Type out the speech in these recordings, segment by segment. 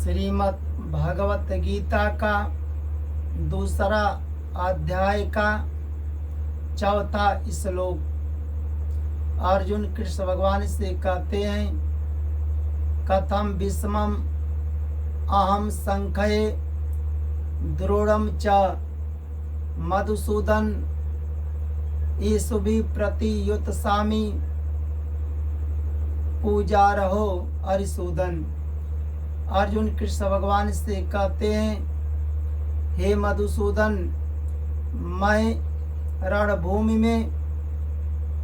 श्रीमद् भागवत गीता का दूसरा अध्याय का चौथा श्लोक। अर्जुन कृष्ण भगवान से कहते हैं, कथम विस्मम अहम संख्ये दृढ़म च मधुसूदन ईशुभि प्रतियुतसामि पूजा रहो हरिसूदन। अर्जुन कृष्ण भगवान से कहते हैं, हे मधुसूदन, मैं रणभूमि में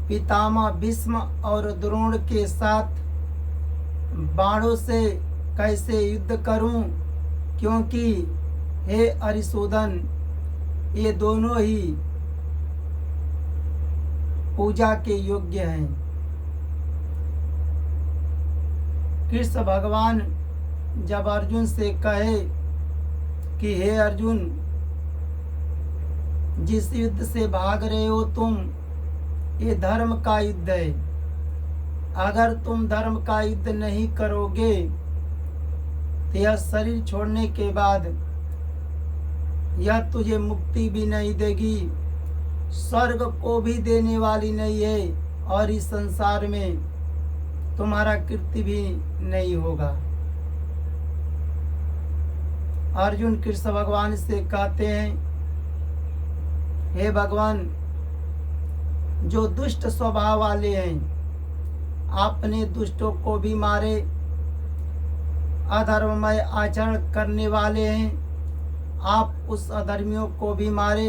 पितामह भीष्म और द्रोण के साथ बाणों से कैसे युद्ध करूं, क्योंकि हे हरिसूदन, ये दोनों ही पूजा के योग्य हैं। कृष्ण भगवान जब अर्जुन से कहे कि हे अर्जुन, जिस युद्ध से भाग रहे हो तुम, ये धर्म का युद्ध है। अगर तुम धर्म का युद्ध नहीं करोगे तो यह शरीर छोड़ने के बाद यह तुझे मुक्ति भी नहीं देगी, स्वर्ग को भी देने वाली नहीं है, और इस संसार में तुम्हारा कीर्ति भी नहीं होगा। अर्जुन कृष्ण भगवान से कहते हैं, हे भगवान, जो दुष्ट स्वभाव वाले हैं, आपने दुष्टों को भी मारे, अधर्ममय आचरण करने वाले हैं, आप उस अधर्मियों को भी मारे।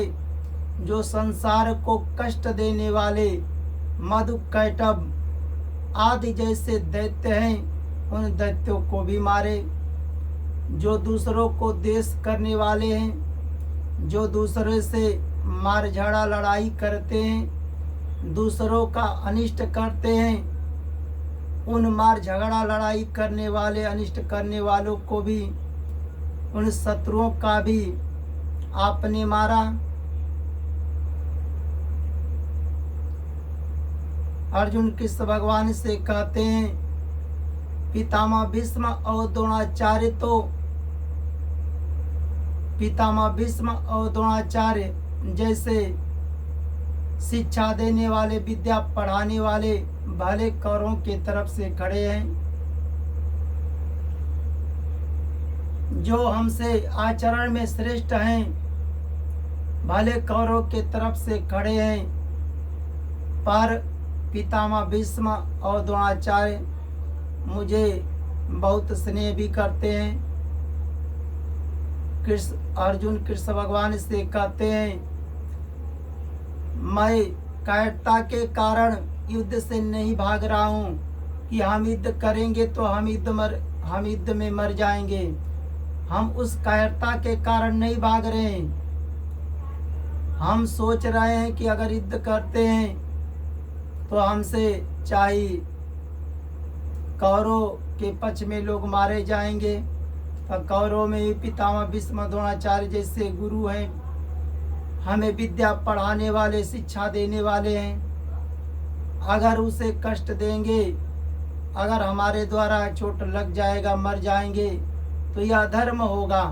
जो संसार को कष्ट देने वाले मधु कैटभ आदि जैसे दैत्य हैं, उन दैत्यों को भी मारे। जो दूसरों को द्वेष करने वाले हैं, जो दूसरे से मार झगड़ा लड़ाई करते हैं, दूसरों का अनिष्ट करते हैं, उन मार झगड़ा लड़ाई करने वाले अनिष्ट करने वालों को भी, उन शत्रुओं का भी आपने मारा। अर्जुन कृष्ण भगवान से कहते हैं, पितामह भीष्म और द्रोणाचार्य जैसे शिक्षा देने वाले, विद्या पढ़ाने वाले भले कौरवों के तरफ से खड़े हैं। जो हमसे आचरण में श्रेष्ठ हैं, भले कौरवों के तरफ से खड़े हैं, पर पितामह भीष्म और द्रोणाचार्य मुझे बहुत स्नेह भी करते हैं। अर्जुन कृष्ण भगवान से कहते हैं, मैं कायरता के कारण युद्ध से नहीं भाग रहा हूँ कि हम युद्ध करेंगे तो हम युद्ध में मर जाएंगे। हम उस कायरता के कारण नहीं भाग रहे हैं। हम सोच रहे हैं कि अगर युद्ध करते हैं तो हमसे चाहे कौरवों के पक्ष में लोग मारे जाएंगे, तो कौरवों में ही पितामह भीष्म द्रोणाचार्य जैसे गुरु हैं, हमें विद्या पढ़ाने वाले, शिक्षा देने वाले हैं। अगर उसे कष्ट देंगे, अगर हमारे द्वारा चोट लग जाएगा, मर जाएंगे, तो यह अधर्म होगा।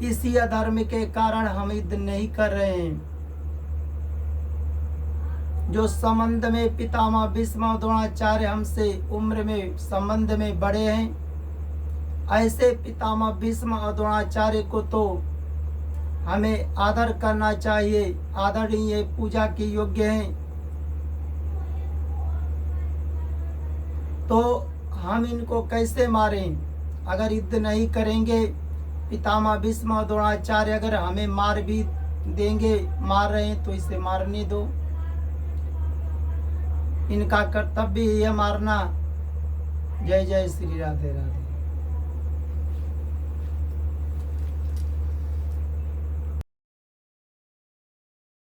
इसी अधर्म के कारण हम युद्ध नहीं कर रहे हैं। जो संबंध में पितामह भीष्म और द्रोणाचार्य हमसे उम्र में संबंध में बड़े हैं, ऐसे पितामह भीष्म और द्रोणाचार्य को तो हमें आदर करना चाहिए। आदरणीय, पूजा के योग्य हैं। तो हम इनको कैसे मारें? अगर युद्ध नहीं करेंगे, पितामह भीष्म और द्रोणाचार्य अगर हमें मार भी देंगे, मार रहे हैं तो इसे मारने दो। इनका कर्तव्य है मारना। जय जय श्री राधे राधे।